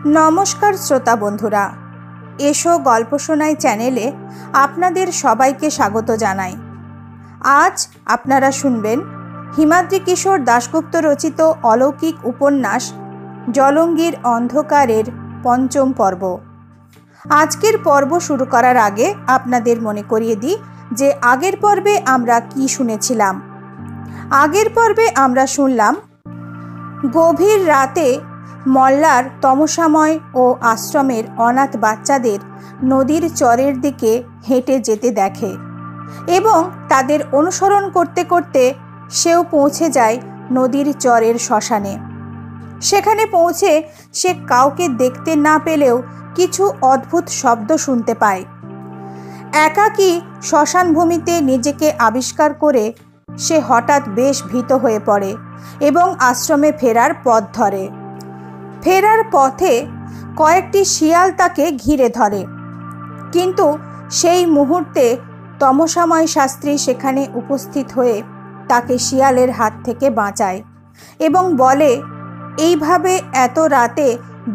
নমস্কার শ্রোতা বন্ধুরা, এসো গল্প শোনাই চ্যানেলে আপনাদের সবাইকে স্বাগত জানাই। আজ আপনারা শুনবেন হিমাদ্রি কিশোর দাশগুপ্ত রচিত অলৌকিক উপন্যাস জলঙ্গির অন্ধকারের পঞ্চম পর্ব। আজকের পর্ব শুরু করার আগে আপনাদের মনে করিয়ে দিই যে আগের পর্বে আমরা কি শুনেছিলাম। আগের পর্বে আমরা শুনলাম গভীর রাতে মল্লার তমসাময় ও আশ্রমের অনাথ বাচ্চাদের নদীর চরের দিকে হেঁটে যেতে দেখে এবং তাদের অনুসরণ করতে করতে সেও পৌঁছে যায় নদীর চরের শ্মশানে। সেখানে পৌঁছে সে কাউকে দেখতে না পেলেও কিছু অদ্ভুত শব্দ শুনতে পায়। একাকী শ্মশানভূমিতে নিজেকে আবিষ্কার করে সে হঠাৎ বেশ ভীত হয়ে পড়ে এবং আশ্রমে ফেরার পথ ধরে। ফেরার পথে কয়েকটি শিয়াল তাকে ঘিরে ধরে, কিন্তু সেই মুহূর্তে তমসাময় শাস্ত্রী সেখানে উপস্থিত হয়ে তাকে শিয়ালের হাত থেকে বাঁচায় এবং বলে এইভাবে এত রাতে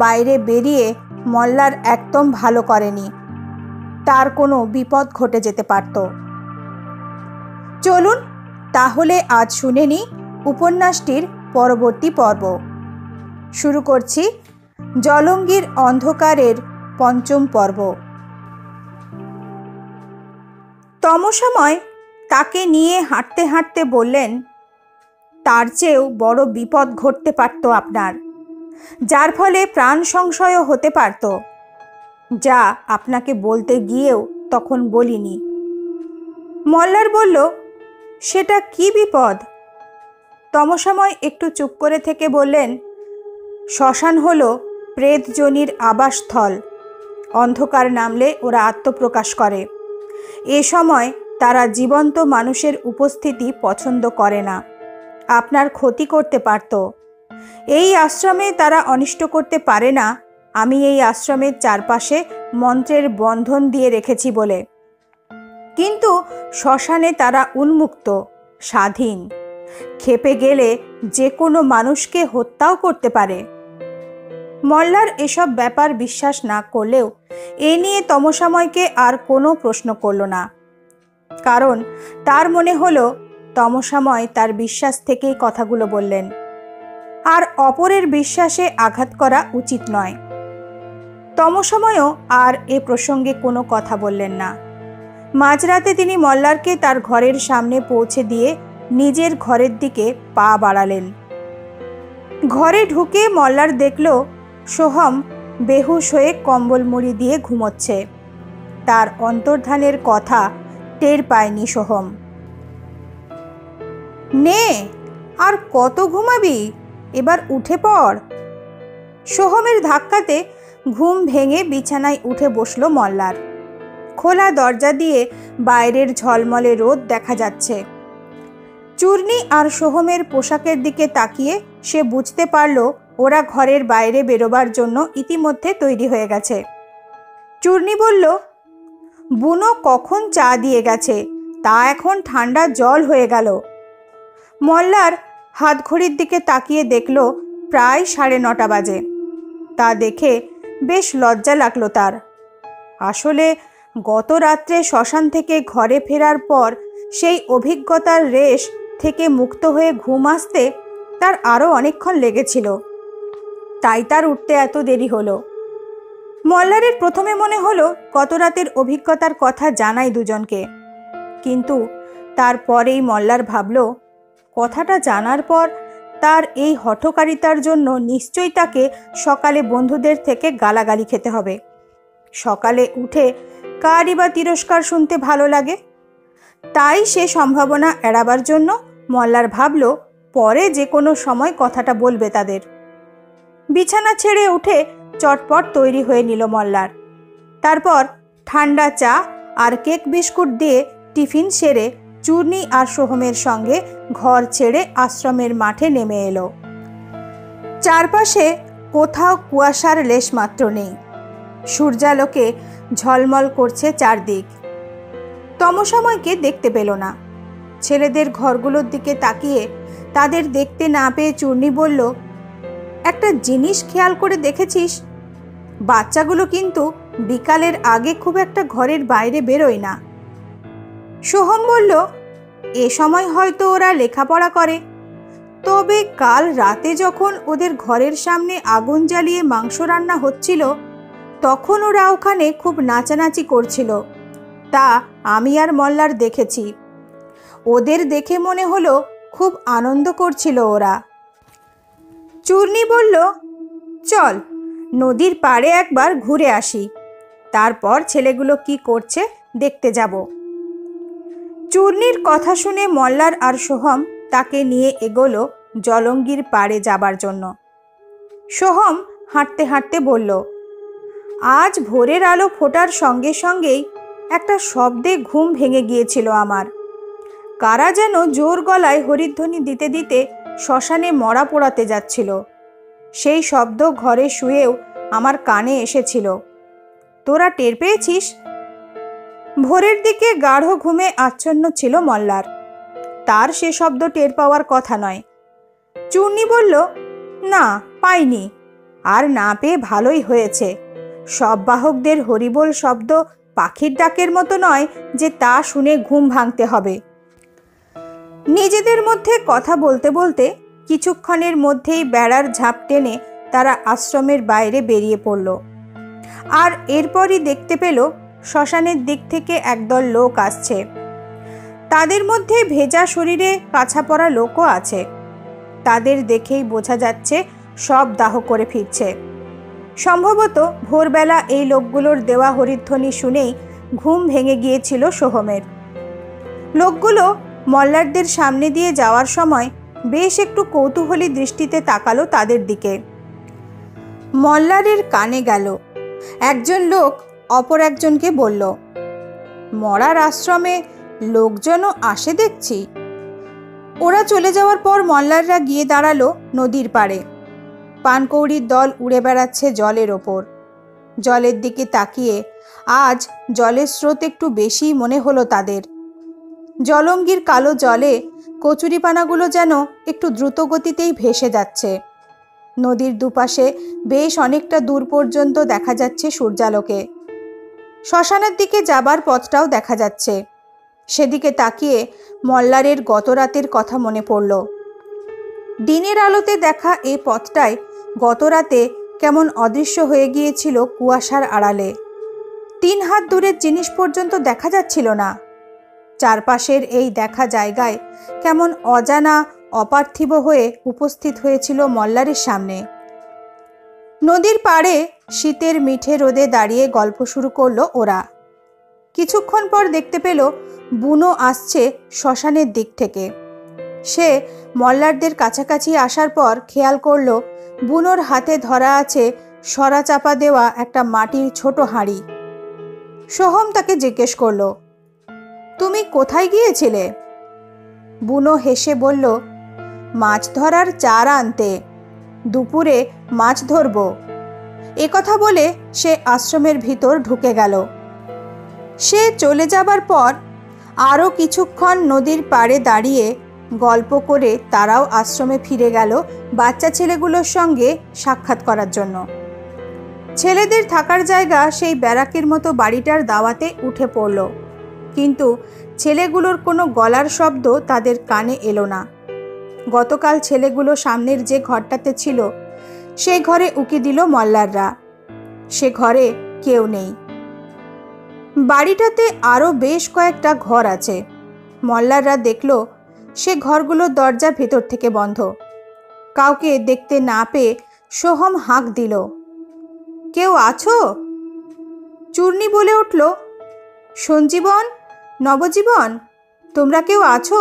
বাইরে বেরিয়ে মল্লার একদম ভালো করেনি, তার কোনো বিপদ ঘটে যেতে পারত। চলুন তাহলে আজ শুনে নিই উপন্যাসটির পরবর্তী পর্ব। শুরু করছি জলঙ্গির অন্ধকারের পঞ্চম পর্ব। তমসাময় তাকে নিয়ে হাঁটতে হাঁটতে বললেন, তার চেয়েও বড় বিপদ ঘটতে পারত আপনার, যার ফলে প্রাণ সংশয়ও হতে পারত, যা আপনাকে বলতে গিয়েও তখন বলিনি। মল্লার বলল, সেটা কি বিপদ? তমসাময় একটু চুপ করে থেকে বললেন, শ্মশান হলো প্রেতজনির আবাসস্থল। অন্ধকার নামলে ওরা আত্মপ্রকাশ করে। এ সময় তারা জীবন্ত মানুষের উপস্থিতি পছন্দ করে না, আপনার ক্ষতি করতে পারত। এই আশ্রমে তারা অনিষ্ট করতে পারে না, আমি এই আশ্রমের চারপাশে মন্ত্রের বন্ধন দিয়ে রেখেছি বলে। কিন্তু শ্মশানে তারা উন্মুক্ত, স্বাধীন। খেপে গেলে যে কোনো মানুষকে হত্যাও করতে পারে। মল্লার এসব ব্যাপার বিশ্বাস না করলেও এ নিয়ে তমসাময়কে আর কোনো প্রশ্ন করল না, কারণ তার মনে হলো তমসাময় তার বিশ্বাস থেকেই কথাগুলো বললেন, আর অপরের বিশ্বাসে আঘাত করা উচিত নয়। তমসাময়ও আর এ প্রসঙ্গে কোনো কথা বললেন না। মাঝরাতে তিনি মল্লারকে তার ঘরের সামনে পৌঁছে দিয়ে নিজের ঘরের দিকে পা বাড়ালেন। ঘরে ঢুকে মল্লার দেখল সোহম বেহুশ হয়ে কম্বল মুড়ি দিয়ে ঘুমোচ্ছে। তার অন্তর্ধানের কথা টের পায়নি সোহম। নে, আর কত ঘুমাবি, এবার উঠে পড়। সোহমের ধাক্কাতে ঘুম ভেঙে বিছানায় উঠে বসল মল্লার। খোলা দরজা দিয়ে বাইরের ঝলমলে রোদ দেখা যাচ্ছে। চূর্ণী আর সোহমের পোশাকের দিকে তাকিয়ে সে বুঝতে পারল ওরা ঘরের বাইরে বেরোবার জন্য ইতিমধ্যে তৈরি হয়ে গেছে। চূর্ণী বলল, বুনো কখন চা দিয়ে গেছে, তা এখন ঠান্ডা জল হয়ে গেল। মল্লার হাতঘড়ির দিকে তাকিয়ে দেখল প্রায় 9:30 বাজে। তা দেখে বেশ লজ্জা লাগলো তার। আসলে গত রাত্রে শ্মশান থেকে ঘরে ফেরার পর সেই অভিজ্ঞতার রেশ থেকে মুক্ত হয়ে ঘুম আসতে তার আরও অনেকক্ষণ লেগেছিল, তাই তার উঠতে এত দেরি হলো। মল্লারের প্রথমে মনে হলো গত রাতের অভিজ্ঞতার কথা জানাই দুজনকে, কিন্তু তারপরেই মল্লার ভাবল কথাটা জানার পর তার এই হঠকারিতার জন্য নিশ্চয়ই তাকে সকালে বন্ধুদের থেকে গালাগালি খেতে হবে। সকালে উঠে কারই বা তিরস্কার শুনতে ভালো লাগে। তাই সে সম্ভাবনা এড়াবার জন্য মল্লার ভাবল পরে যে কোনো সময় কথাটা বলবে তাদের। বিছানা ছেড়ে উঠে চটপট তৈরি হয়ে নিল মল্লার। তারপর ঠান্ডা চা আর কেক বিস্কুট দিয়ে টিফিন সেরে চূর্ণী আর সোহমের সঙ্গে ঘর ছেড়ে আশ্রমের মাঠে নেমে এলো। চারপাশে কোথাও কুয়াশার লেশমাত্র নেই। সূর্যালোকে ঝলমল করছে চারদিক। তমসাময়কে দেখতে পেল না। ছেলেদের ঘরগুলোর দিকে তাকিয়ে তাদের দেখতে না পেয়ে চূর্ণী বলল, একটা জিনিস খেয়াল করে দেখেছিস, বাচ্চাগুলো কিন্তু বিকালের আগে খুব একটা ঘরের বাইরে বেরোয় না। সোহম বলল, এ সময় হয়তো ওরা লেখাপড়া করে, তবে কাল রাতে যখন ওদের ঘরের সামনে আগুন জ্বালিয়ে মাংস রান্না হচ্ছিল তখন ওরা ওখানে খুব নাচানাচি করছিল, তা আমি আর মল্লার দেখেছি। ওদের দেখে মনে হলো খুব আনন্দ করছিল ওরা। চূর্ণী বলল, চল নদীর পাড়ে একবার ঘুরে আসি, তারপর ছেলেগুলো কি করছে দেখতে যাব। চূর্ণীর কথা শুনে মল্লার আর সোহম তাকে নিয়ে এগোলো জলঙ্গির পাড়ে যাবার জন্য। সোহম হাঁটতে হাঁটতে বলল, আজ ভোরের আলো ফোটার সঙ্গে সঙ্গেই একটা শব্দে ঘুম ভেঙে গিয়েছিল আমার। কারা যেন জোর গলায় হরিধ্বনি দিতে দিতে শ্মশানে মরা পোড়াতে যাচ্ছিল। সেই শব্দ ঘরে শুয়েও আমার কানে এসেছিল। তোরা টের পেয়েছিস? ভোরের দিকে গাঢ় ঘুমে আচ্ছন্ন ছিল মল্লার, তার সে শব্দ টের পাওয়ার কথা নয়। চূর্ণী বলল, না পাইনি, আর না পেয়ে ভালোই হয়েছে। সব বাহকদের হরিবোল শব্দ পাখির ডাকের মতো নয় যে তা শুনে ঘুম ভাঙতে হবে। নিজেদের মধ্যে কথা বলতে বলতে কিছুক্ষণের মধ্যেই বেড়ার ঝাঁপ টেনে তারা আশ্রমের বাইরে বেরিয়ে পড়ল। আর এরপরই দেখতে পেল শ্মশানের দিক থেকে একদল লোক আসছে। তাদের মধ্যে ভেজা শরীরে কাছা পড়া লোকও আছে। তাদের দেখেই বোঝা যাচ্ছে সব দাহ করে ফিরছে। সম্ভবত ভোরবেলা এই লোকগুলোর দেওয়া হরিধ্বনি শুনেই ঘুম ভেঙে গিয়েছিল সোহমের। লোকগুলো মল্লারদের সামনে দিয়ে যাওয়ার সময় বেশ একটু কৌতূহলী দৃষ্টিতে তাকালো তাদের দিকে। মল্লারের কানে গেল। একজন লোক অপর একজনকে বলল, মরার আশ্রমে লোকজনও আসে দেখছি। ওরা চলে যাওয়ার পর মল্লাররা গিয়ে দাঁড়ালো নদীর পাড়ে। পানকৌড়ির দল উড়ে বেড়াচ্ছে জলের ওপর। জলের দিকে তাকিয়ে আজ জলের স্রোত একটু বেশি মনে হলো তাদের। জলঙ্গির কালো জলে কচুরিপানাগুলো যেন একটু দ্রুত গতিতেই ভেসে যাচ্ছে। নদীর দুপাশে বেশ অনেকটা দূর পর্যন্ত দেখা যাচ্ছে সূর্যালোকে। শ্মশানের দিকে যাবার পথটাও দেখা যাচ্ছে। সেদিকে তাকিয়ে মল্লারের গত রাতের কথা মনে পড়ল। দিনের আলোতে দেখা এই পথটায় গত রাতে কেমন অদৃশ্য হয়ে গিয়েছিল কুয়াশার আড়ালে। 3 হাত দূরের জিনিস পর্যন্ত দেখা যাচ্ছিল না। চারপাশের এই দেখা জায়গায় কেমন অজানা অপার্থিব হয়ে উপস্থিত হয়েছিল মল্লারের সামনে। নদীর পাড়ে শীতের মিঠে রোদে দাঁড়িয়ে গল্প শুরু করলো ওরা। কিছুক্ষণ পর দেখতে পেল বুনো আসছে শ্মশানের দিক থেকে। সে মল্লারদের কাছাকাছি আসার পর খেয়াল করলো বুনোর হাতে ধরা আছে সরা চাপা দেওয়া একটা মাটির ছোট হাঁড়ি। সোহম তাকে জিজ্ঞেস করলো, তুমি কোথায় গিয়েছিলে? বুনো হেসে বলল, মাছ ধরার চার আনতে, দুপুরে মাছ ধরব। একথা বলে সে আশ্রমের ভিতর ঢুকে গেল। সে চলে যাবার পর আরও কিছুক্ষণ নদীর পাড়ে দাঁড়িয়ে গল্প করে তারাও আশ্রমে ফিরে গেল বাচ্চা ছেলেগুলোর সঙ্গে সাক্ষাৎ করার জন্য। ছেলেদের থাকার জায়গা সেই ব্যারাকের মতো বাড়িটার দাওয়াতে উঠে পড়ল, কিন্তু ছেলেগুলোর কোনো গলার শব্দ তাদের কানে এলো না। গতকাল ছেলেগুলো সামনের যে ঘরটাতে ছিল সেই ঘরে উকি দিল মল্লাররা। সে ঘরে কেউ নেই। বাড়িটাতে আরও বেশ কয়েকটা ঘর আছে। মল্লাররা দেখল সে ঘরগুলোর দরজা ভেতর থেকে বন্ধ। কাউকে দেখতে না পেয়ে সোহম হাঁক দিল, কেউ আছো? চূর্ণী বলে উঠল, সঞ্জীবন, নবজীবন, তোমরা কেউ আছো?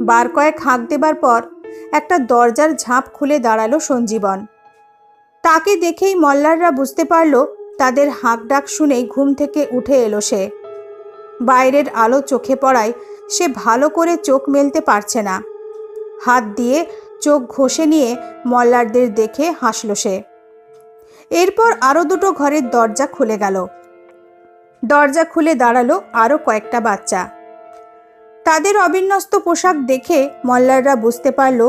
বার কয়েক হাঁক দেবার পর একটা দরজার ঝাঁপ খুলে দাঁড়ালো সঞ্জীবন। তাকে দেখেই মল্লাররা বুঝতে পারল তাদের হাঁক ডাক শুনেই ঘুম থেকে উঠে এলো সে। বাইরের আলো চোখে পড়ায় সে ভালো করে চোখ মেলতে পারছে না। হাত দিয়ে চোখ ঘষে নিয়ে মল্লারদের দেখে হাসল সে। এরপর আরও দুটো ঘরের দরজা খুলে গেল। দরজা খুলে দাঁড়ালো আরও কয়েকটা বাচ্চা। তাদের অবিন্যস্ত পোশাক দেখে মল্লাররা বুঝতে পারল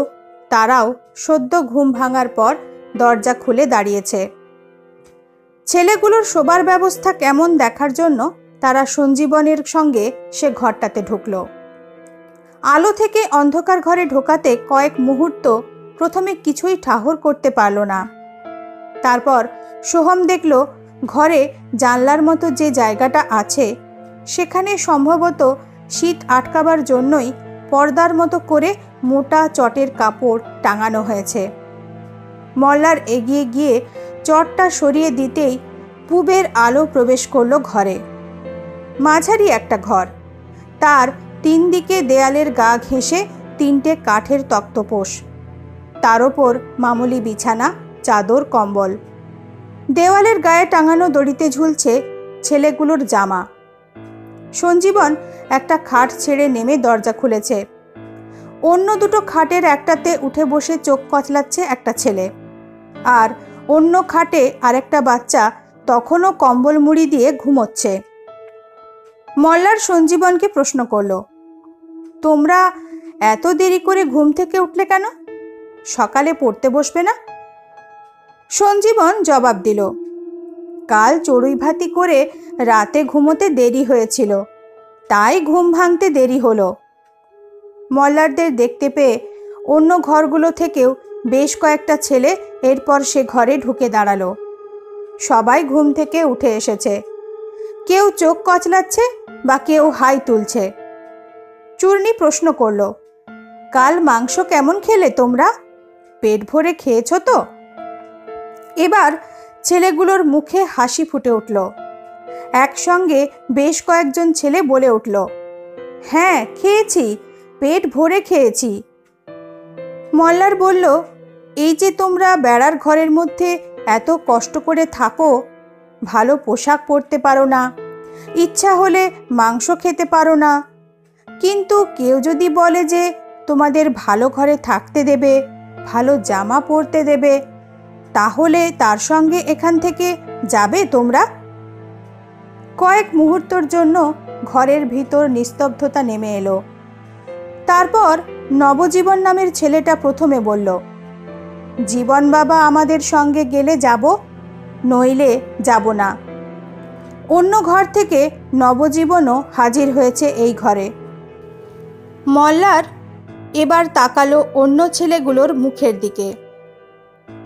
তারাও সদ্য ঘুম ভাঙার পর দরজা খুলে দাঁড়িয়েছে। ছেলেগুলোর শোবার ব্যবস্থা কেমন দেখার জন্য তারা সঞ্জীবনের সঙ্গে সে ঘরটাতে ঢুকলো। আলো থেকে অন্ধকার ঘরে ঢোকাতে কয়েক মুহূর্ত প্রথমে কিছুই ঠাহর করতে পারল না। তারপর সোহম দেখল ঘরে জানলার মতো যে জায়গাটা আছে সেখানে সম্ভবত শীত আটকাবার জন্যই পর্দার মতো করে মোটা চটের কাপড় টাঙানো হয়েছে। মল্লার এগিয়ে গিয়ে চটটা সরিয়ে দিতেই পূবের আলো প্রবেশ করলো ঘরে। মাঝারি একটা ঘর, তার 3 দিকে দেয়ালের গা ঘেঁষে 3টে কাঠের তক্তপোষ, তার ওপর মামুলি বিছানা, চাদর, কম্বল। দেওয়ালের গায়ে টাঙানো দড়িতে ঝুলছে ছেলেগুলোর জামা। সঞ্জীবন একটা খাট ছেড়ে নেমে দরজা খুলেছে। অন্য দুটো খাটের একটাতে উঠে বসে চোখ কচলাচ্ছে একটা ছেলে, আর অন্য খাটে আরেকটা বাচ্চা তখনও কম্বল মুড়ি দিয়ে ঘুমোচ্ছে। মল্লার সঞ্জীবনকে প্রশ্ন করল, তোমরা এত দেরি করে ঘুম থেকে উঠলে কেন? সকালে পড়তে বসবে না? সঞ্জীবন জবাব দিল, কাল চড়ুই ভাতি করে রাতে ঘুমোতে দেরি হয়েছিল, তাই ঘুম ভাঙতে দেরি হলো। মল্লারদের দেখতে পেয়ে অন্য ঘরগুলো থেকেও বেশ কয়েকটা ছেলে এরপর সে ঘরে ঢুকে দাঁড়ালো। সবাই ঘুম থেকে উঠে এসেছে, কেউ চোখ কচলাচ্ছে বা কেউ হাই তুলছে। চূর্ণী প্রশ্ন করল, কাল মাংস কেমন খেলে তোমরা? পেট ভরে খেয়েছো তো? এবার ছেলেগুলোর মুখে হাসি ফুটে উঠল। একসঙ্গে বেশ কয়েকজন ছেলে বলে উঠল, হ্যাঁ খেয়েছি, পেট ভরে খেয়েছি। মল্লার বলল, এই যে তোমরা বেড়ার ঘরের মধ্যে এত কষ্ট করে থাকো, ভালো পোশাক পরতে পারো না, ইচ্ছা হলে মাংস খেতে পারো না, কিন্তু কেউ যদি বলে যে তোমাদের ভালো ঘরে থাকতে দেবে, ভালো জামা পরতে দেবে, তাহলে তার সঙ্গে এখান থেকে যাবে তোমরা? কয়েক মুহূর্তের জন্য ঘরের ভিতর নিস্তব্ধতা নেমে এলো। তারপর নবজীবন নামের ছেলেটা প্রথমে বলল, জীবন বাবা আমাদের সঙ্গে গেলে যাব, নইলে যাব না। অন্য ঘর থেকে নবজীবনও হাজির হয়েছে এই ঘরে। মল্লার এবার তাকালো অন্য ছেলেগুলোর মুখের দিকে।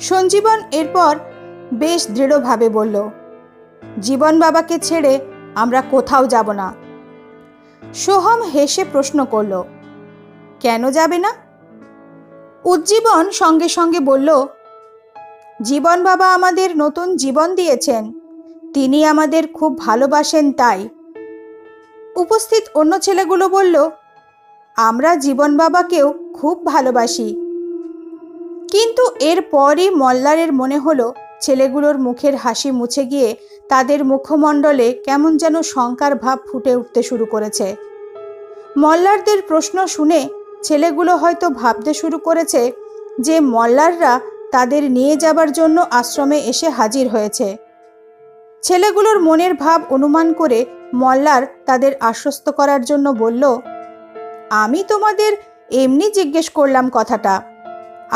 সঞ্জীবন এরপর বেশ দৃঢ়ভাবে বলল, জীবন বাবাকে ছেড়ে আমরা কোথাও যাব না। সোহম হেসে প্রশ্ন করল, কেন যাবে না? উজ্জীবন সঙ্গে সঙ্গে বলল, জীবন বাবা আমাদের নতুন জীবন দিয়েছেন, তিনি আমাদের খুব ভালোবাসেন তাই। উপস্থিত অন্য ছেলেগুলো বলল, আমরা জীবন বাবাকেও খুব ভালোবাসি। কিন্তু এরপরই মল্লারের মনে হলো ছেলেগুলোর মুখের হাসি মুছে গিয়ে তাদের মুখমণ্ডলে কেমন যেন শঙ্কার ভাব ফুটে উঠতে শুরু করেছে। মল্লারদের প্রশ্ন শুনে ছেলেগুলো হয়তো ভাবতে শুরু করেছে যে মল্লাররা তাদের নিয়ে যাবার জন্য আশ্রমে এসে হাজির হয়েছে। ছেলেগুলোর মনের ভাব অনুমান করে মল্লার তাদের আশ্বস্ত করার জন্য বলল, আমি তোমাদের এমনি জিজ্ঞেস করলাম কথাটা,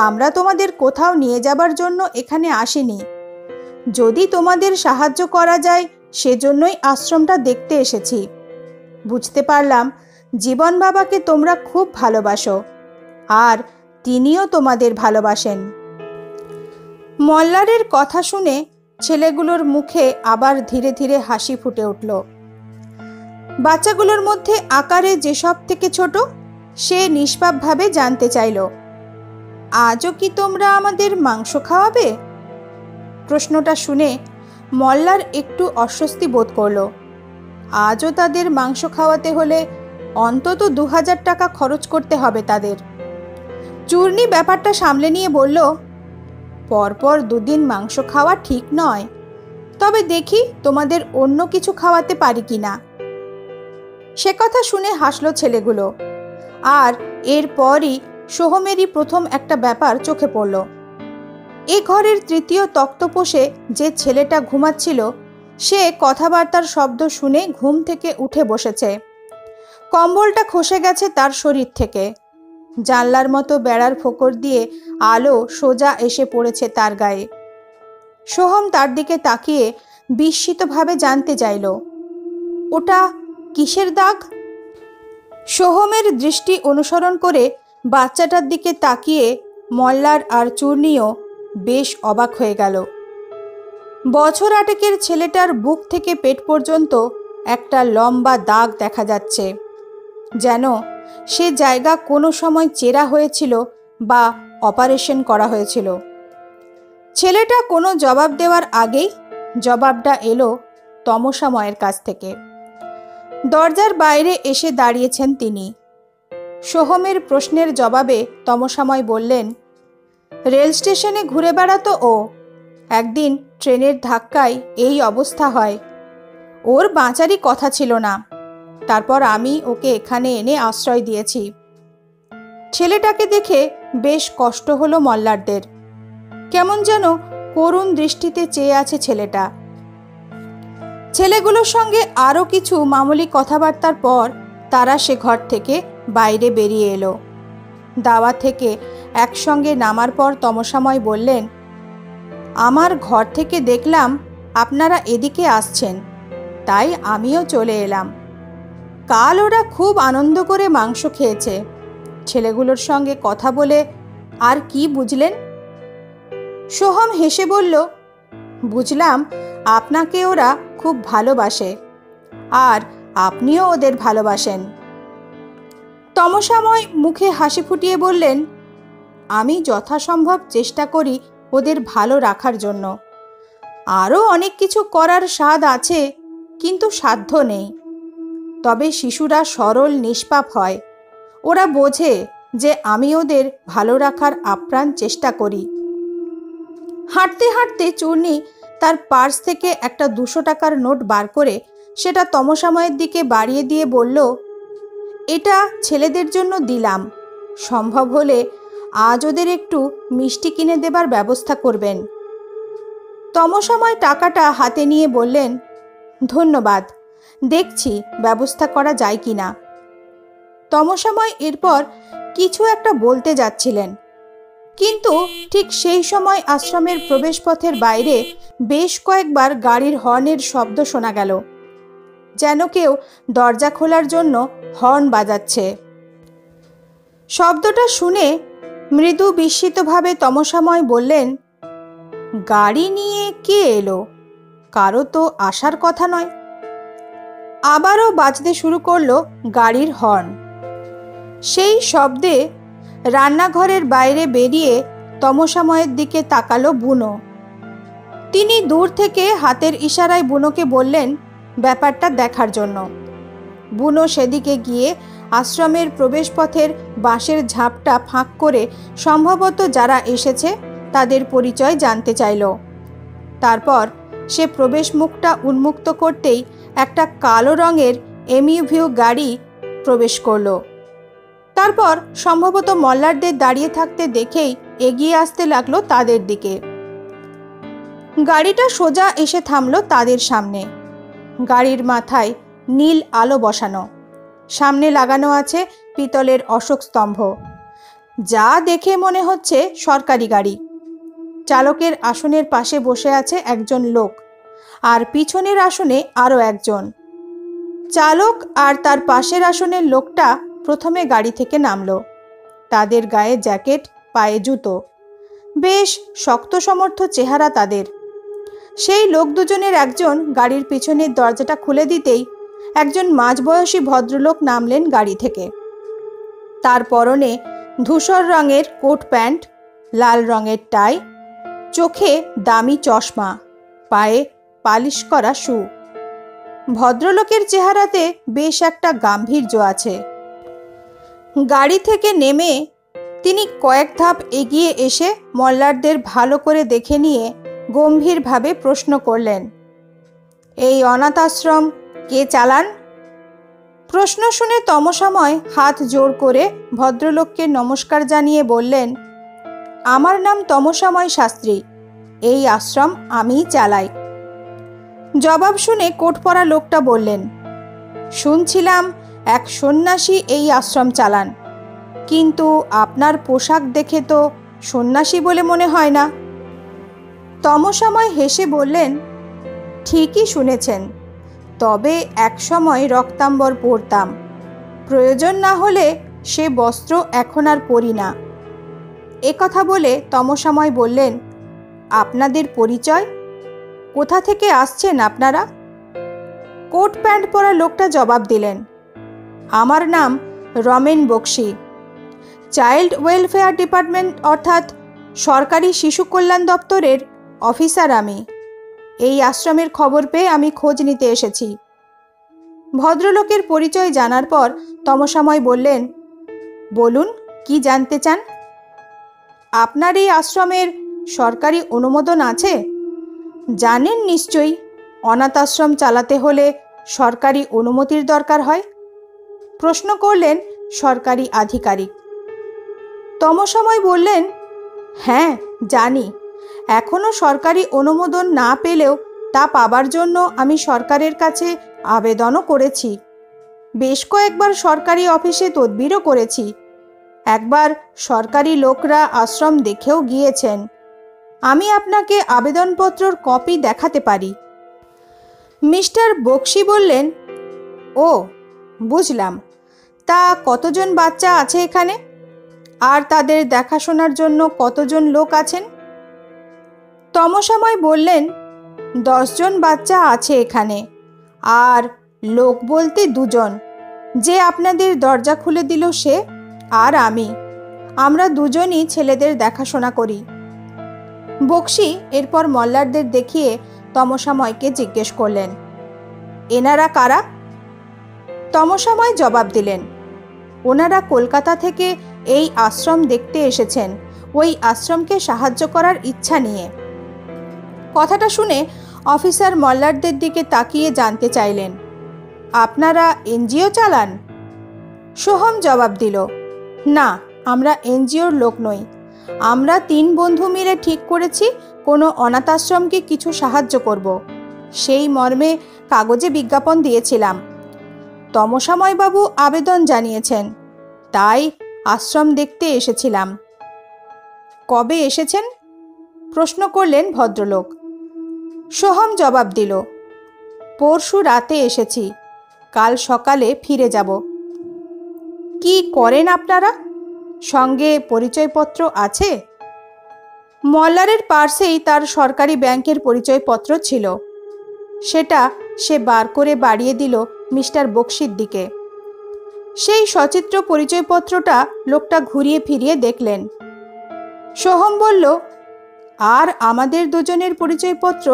আমরা তোমাদের কোথাও নিয়ে যাবার জন্য এখানে আসিনি। যদি তোমাদের সাহায্য করা যায় সেজন্যই আশ্রমটা দেখতে এসেছি। বুঝতে পারলাম জীবন বাবাকে তোমরা খুব ভালোবাসো, আর তিনিও তোমাদের ভালোবাসেন। মল্লারের কথা শুনে ছেলেগুলোর মুখে আবার ধীরে ধীরে হাসি ফুটে উঠল। বাচ্চাগুলোর মধ্যে আকারে যে সব থেকে ছোট সে নিষ্পাপভাবে জানতে চাইল, আজও কি তোমরা আমাদের মাংস খাওয়াবে? প্রশ্নটা শুনে মল্লার একটু অস্বস্তি বোধ করল। আজও তাদের মাংস খাওয়াতে হলে অন্তত 2000 টাকা খরচ করতে হবে তাদের। চূর্ণী ব্যাপারটা সামলে নিয়ে বলল, পরপর 2 দিন মাংস খাওয়া ঠিক নয়, তবে দেখি তোমাদের অন্য কিছু খাওয়াতে পারি কিনা। সে কথা শুনে হাসল ছেলেগুলো। আর এরপরই সোহমেরই প্রথম একটা ব্যাপার চোখে পড়ল। এ ঘরের 3য় তক্তপোষে যে ছেলেটা ঘুমাচ্ছিল সে কথাবার্তার শব্দ শুনে ঘুম থেকে উঠে বসেছে। কম্বলটা খসে গেছে তার শরীর থেকে। জানলার মতো বেড়ার ফোকর দিয়ে আলো সোজা এসে পড়েছে তার গায়ে। সোহম তার দিকে তাকিয়ে বিস্মিতভাবে জানতে চাইল, ওটা কিসের দাগ? সোহমের দৃষ্টি অনুসরণ করে বাচ্চাটার দিকে তাকিয়ে মল্লার আর চূর্ণীও বেশ অবাক হয়ে গেল। বছর 8 ছেলেটার বুক থেকে পেট পর্যন্ত একটা লম্বা দাগ দেখা যাচ্ছে, যেন সে জায়গা কোনো সময় চেরা হয়েছিল বা অপারেশন করা হয়েছিল। ছেলেটা কোনো জবাব দেওয়ার আগেই জবাবটা এলো তমসাময়ের কাছ থেকে। দরজার বাইরে এসে দাঁড়িয়েছেন তিনি। সোহমের প্রশ্নের জবাবে তমসাময় বললেন, রেল স্টেশনে ঘুরে বেড়াতো ও, একদিন ট্রেনের ধাক্কায় এই অবস্থা হয়। ওর বাঁচারই কথা ছিল না, তারপর আমি ওকে এখানে এনে আশ্রয় দিয়েছি। ছেলেটাকে দেখে বেশ কষ্ট হলো মল্লারদের। কেমন যেন করুণ দৃষ্টিতে চেয়ে আছে ছেলেটা। ছেলেগুলোর সঙ্গে আরও কিছু মামুলি কথাবার্তার পর তারা সে ঘর থেকে বাইরে বেরিয়ে এলো। দাওয়া থেকে একসঙ্গে নামার পর তমসাময় বললেন, আমার ঘর থেকে দেখলাম আপনারা এদিকে আসছেন, তাই আমিও চলে এলাম। কাল ওরা খুব আনন্দ করে মাংস খেয়েছে। ছেলেগুলোর সঙ্গে কথা বলে আর কি বুঝলেন? সোহম হেসে বলল, বুঝলাম আপনাকে ওরা খুব ভালোবাসে, আর আপনিও ওদের ভালোবাসেন। তমসাময় মুখে হাসি ফুটিয়ে বললেন, আমি যথাসম্ভব চেষ্টা করি ওদের ভালো রাখার জন্য। আরও অনেক কিছু করার স্বাদ আছে, কিন্তু সাধ্য নেই। তবে শিশুরা সরল নিষ্পাপ হয়। ওরা বোঝে যে আমি ওদের ভালো রাখার আপ্রাণ চেষ্টা করি। হাঁটতে হাঁটতে চূর্ণী তার পার্স থেকে একটা 200 টাকার নোট বার করে সেটা তমসাময়ের দিকে বাড়িয়ে দিয়ে বলল, এটা ছেলেদের জন্য দিলাম। সম্ভব হলে আজ ওদের একটু মিষ্টি কিনে দেবার ব্যবস্থা করবেন। তমসাময় টাকাটা হাতে নিয়ে বললেন, ধন্যবাদ, দেখছি ব্যবস্থা করা যায় কি না। তমসাময় এরপর কিছু একটা বলতে যাচ্ছিলেন, কিন্তু ঠিক সেই সময় আশ্রমের প্রবেশপথের বাইরে বেশ কয়েকবার গাড়ির হর্নের শব্দ শোনা গেল, যেন কেউ দরজা খোলার জন্য হর্ন বাজাচ্ছে। শব্দটা শুনে মৃদু বিস্মিতভাবে তমসাময় বললেন, গাড়ি নিয়ে কে এলো? কারো তো আসার কথা নয়। আবারও বাজতে শুরু করলো গাড়ির হর্ন। সেই শব্দে রান্নাঘরের বাইরে বেরিয়ে তমসাময়ের দিকে তাকালো বুনো। তিনি দূর থেকে হাতের ইশারায় বুনোকে বললেন ব্যাপারটা দেখার জন্য। বুনো সেদিকে গিয়ে আশ্রমের প্রবেশপথের বাঁশের ঝাপটা ফাঁক করে সম্ভবত যারা এসেছে তাদের পরিচয় জানতে চাইল। তারপর সে প্রবেশ মুখটা উন্মুক্ত করতেই একটা কালো রঙের এমইভিউ গাড়ি প্রবেশ করল। তারপর সম্ভবত মল্লারদের দাঁড়িয়ে থাকতে দেখেই এগিয়ে আসতে লাগলো তাদের দিকে। গাড়িটা সোজা এসে থামলো তাদের সামনে। গাড়ির মাথায় নীল আলো বসানো, সামনে লাগানো আছে পিতলের অশোক স্তম্ভ, যা দেখে মনে হচ্ছে সরকারি গাড়ি। চালকের আসনের পাশে বসে আছে একজন লোক, আর পিছনের আসনে আরও একজন। চালক আর তার পাশের আসনের লোকটা প্রথমে গাড়ি থেকে নামলো। তাদের গায়ে জ্যাকেট, পায়ে জুতো, বেশ শক্ত সমর্থ চেহারা তাদের। সেই লোক দুজনের একজন গাড়ির পিছনের দরজাটা খুলে দিতেই একজন মাঝবয়সী ভদ্রলোক নামলেন গাড়ি থেকে। তার পরনে ধূসর রঙের কোট প্যান্ট, লাল রঙের টাই, চোখে দামি চশমা, পায়ে পালিশ করা শু। ভদ্রলোকের চেহারাতে বেশ একটা গাম্ভীর্য আছে। গাড়ি থেকে নেমে তিনি কয়েক ধাপ এগিয়ে এসে মল্লারদের ভালো করে দেখে নিয়ে গম্ভীরভাবে প্রশ্ন করলেন, এই অনাথ আশ্রম কে চালান? প্রশ্ন শুনে তমসাময় হাত জোর করে ভদ্রলোককে নমস্কার জানিয়ে বললেন, আমার নাম তমসাময় শাস্ত্রী, এই আশ্রম আমিই চালাই। জবাব শুনে কোট পরা লোকটা বললেন, শুনছিলাম এক সন্ন্যাসী এই আশ্রম চালান, কিন্তু আপনার পোশাক দেখে তো সন্ন্যাসী বলে মনে হয় না। তমসাময় হেসে বললেন, ঠিকই শুনেছেন, তবে একসময় রক্তাম্বর পরতাম। প্রয়োজন না হলে সে বস্ত্র এখন আর পরি না। কথা বলে তমসাময় বললেন, আপনাদের পরিচয়? কোথা থেকে আসছেন আপনারা? কোট প্যান্ট পরা লোকটা জবাব দিলেন, আমার নাম Ramen Bakshi, child welfare department অর্থাৎ সরকারি শিশু কল্যাণ দপ্তরের অফিসার আমি। এই আশ্রমের খবর পেয়ে আমি খোঁজ নিতে এসেছি। ভদ্রলোকের পরিচয় জানার পর তমসাময় বললেন, বলুন কি জানতে চান? আপনার এই আশ্রমের সরকারি অনুমোদন আছে? জানেন নিশ্চয়ই, অনাথ আশ্রম চালাতে হলে সরকারি অনুমতির দরকার হয়। প্রশ্ন করলেন সরকারি আধিকারিক। তমসাময় বললেন, হ্যাঁ জানি। এখনও সরকারি অনুমোদন না পেলেও তা পাবার জন্য আমি সরকারের কাছে আবেদনও করেছি। বেশ কয়েকবার সরকারি অফিসে তদবিরও করেছি। একবার সরকারি লোকরা আশ্রম দেখেও গিয়েছেন। আমি আপনাকে আবেদনপত্রর কপি দেখাতে পারি। মিস্টার বক্সি বললেন, ও বুঝলাম। তা কতজন বাচ্চা আছে এখানে? আর তাদের দেখাশোনার জন্য কতজন লোক আছেন? তমসাময় বললেন, 10 জন বাচ্চা আছে এখানে, আর লোক বলতে 2 জন। যে আপনাদের দরজা খুলে দিল সে আর আমি, আমরা 2 জনই ছেলেদের দেখাশোনা করি। বক্সি এরপর মল্লারদের দেখিয়ে তমসাময়কে জিজ্ঞেস করলেন, এনারা কারা? তমসাময় জবাব দিলেন, ওনারা কলকাতা থেকে এই আশ্রম দেখতে এসেছেন, ওই আশ্রমকে সাহায্য করার ইচ্ছা নিয়ে। কথাটা শুনে অফিসার মল্লারদের দিকে তাকিয়ে জানতে চাইলেন, আপনারা এনজিও চালান? সোহম জবাব দিল, না, আমরা এনজিওর লোক নই। আমরা 3 বন্ধু মিলে ঠিক করেছি কোনো অনাথ আশ্রমকে কিছু সাহায্য করব। সেই মর্মে কাগজে বিজ্ঞাপন দিয়েছিলাম। তমসাময়বাবু আবেদন জানিয়েছেন, তাই আশ্রম দেখতে এসেছিলাম। কবে এসেছেন? প্রশ্ন করলেন ভদ্রলোক। সোহম জবাব দিল, পরশু রাতে এসেছি, কাল সকালে ফিরে যাব। কি করেন আপনারা? সঙ্গে পরিচয়পত্র আছে? মল্লারের পার্সেই তার সরকারি ব্যাংকের পরিচয়পত্র ছিল। সেটা সে বার করে বাড়িয়ে দিল মিস্টার বক্সির দিকে। সেই সচিত্র পরিচয়পত্রটা লোকটা ঘুরিয়ে ফিরিয়ে দেখলেন। সোহম বলল, আর আমাদের 2 জনের পরিচয়পত্র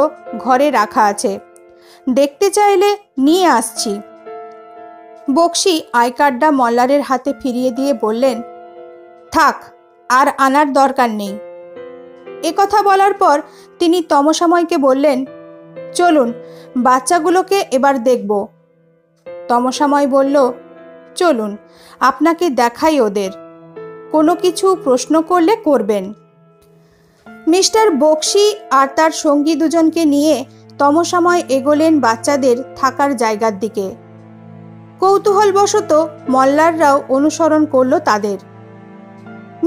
ঘরে রাখা আছে, দেখতে চাইলে নিয়ে আসছি। বক্সি আই কার্ডটা মল্লারের হাতে ফিরিয়ে দিয়ে বললেন, থাক, আর আনার দরকার নেই। কথা বলার পর তিনি তমসাময়কে বললেন, চলুন বাচ্চাগুলোকে এবার দেখব। তমসাময় বলল, চলুন আপনাকে দেখাই ওদের, কোনো কিছু প্রশ্ন করলে করবেন। মিস্টার বক্সি আর তার সঙ্গী 2 জনকে নিয়ে তমসাময় এগোলেন বাচ্চাদের থাকার জায়গার দিকে। কৌতূহলবশত মল্লাররাও অনুসরণ করল তাদের।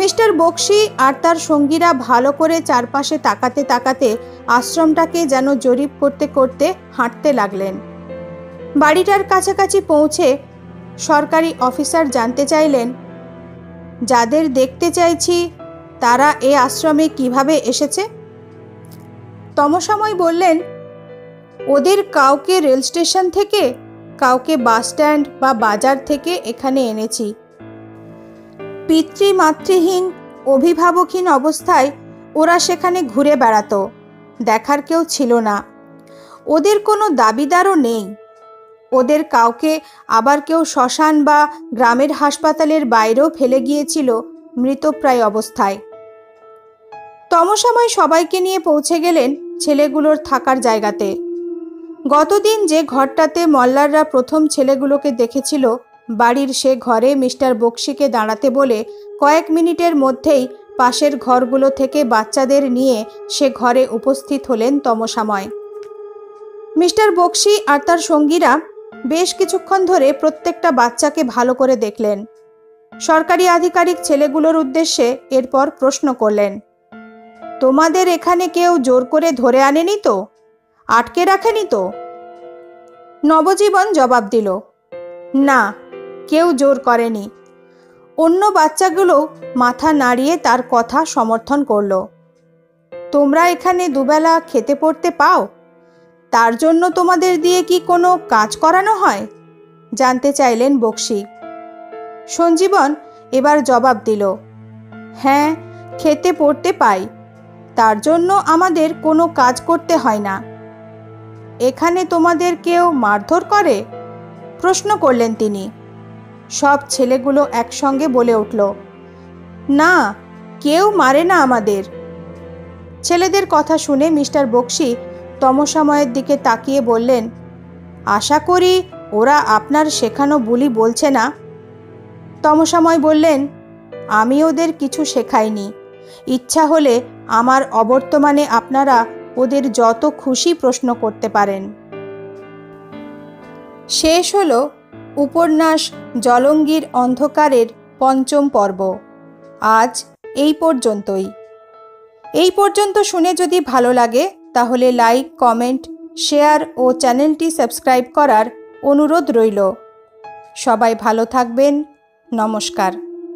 মিস্টার বক্সি আর তার সঙ্গীরা ভালো করে চারপাশে তাকাতে তাকাতে আশ্রমটাকে যেন জরিপ করতে করতে হাঁটতে লাগলেন। বাড়িটার কাছাকাছি পৌঁছে সরকারি অফিসার জানতে চাইলেন, যাদের দেখতে চাইছি তারা এ আশ্রমে কিভাবে এসেছে? তমসাময় বললেন, ওদের কাউকে রেল স্টেশন থেকে, কাউকে বাস স্ট্যান্ড বা বাজার থেকে এখানে এনেছি। পিতৃমাতৃহীন অভিভাবকহীন অবস্থায় ওরা সেখানে ঘুরে বেড়াতো, দেখার কেউ ছিল না। ওদের কোনো দাবিদারও নেই। ওদের কাউকে আবার কেউ শ্মশান বা গ্রামের হাসপাতালের বাইরেও ফেলে গিয়েছিল মৃতপ্রায় অবস্থায়। তমসাময় সবাইকে নিয়ে পৌঁছে গেলেন ছেলেগুলোর থাকার জায়গাতে। গতদিন যে ঘরটাতে মল্লাররা প্রথম ছেলেগুলোকে দেখেছিল, বাড়ির সে ঘরে মিস্টার বক্সিকে দাঁড়াতে বলে কয়েক মিনিটের মধ্যেই পাশের ঘরগুলো থেকে বাচ্চাদের নিয়ে সে ঘরে উপস্থিত হলেন তমসাময়। মিস্টার বক্সি আর তার সঙ্গীরা বেশ কিছুক্ষণ ধরে প্রত্যেকটা বাচ্চাকে ভালো করে দেখলেন। সরকারি আধিকারিক ছেলেগুলোর উদ্দেশ্যে এরপর প্রশ্ন করলেন, তোমাদের এখানে কেউ জোর করে ধরে আনেনি তো? আটকে রাখেনি তো? নবজীবন জবাব দিল, না, কেউ জোর করেনি। অন্য বাচ্চাগুলো মাথা নাড়িয়ে তার কথা সমর্থন করল। তোমরা এখানে দুবেলা খেতে পড়তে পাও, তার জন্য তোমাদের দিয়ে কি কোনো কাজ করানো হয়? জানতে চাইলেন বক্সী। সঞ্জীবন এবার জবাব দিল, হ্যাঁ, খেতে পড়তে পাই, তার জন্য আমাদের কোনো কাজ করতে হয় না। এখানে তোমাদের কেউ মারধর করে? প্রশ্ন করলেন তিনি। সব ছেলেগুলো একসঙ্গে বলে উঠল, না, কেউ মারে না আমাদের। ছেলেদের কথা শুনে মিস্টার বক্সী তমসাময়ের দিকে তাকিয়ে বললেন, আশা করি ওরা আপনার শেখানো বুলি বলছে না? তমসাময় বললেন, আমি ওদের কিছু শেখাইনি। ইচ্ছা হলে আমার অবর্তমানে আপনারা ওদের যত খুশি প্রশ্ন করতে পারেন। শেষ হলো উপন্যাস জলঙ্গির অন্ধকারের ৫ম পর্ব। আজ এই পর্যন্তই। এই পর্যন্ত শুনে যদি ভালো লাগে তাহলে লাইক, কমেন্ট, শেয়ার ও চ্যানেলটি সাবস্ক্রাইব করার অনুরোধ রইল। সবাই ভালো থাকবেন। নমস্কার।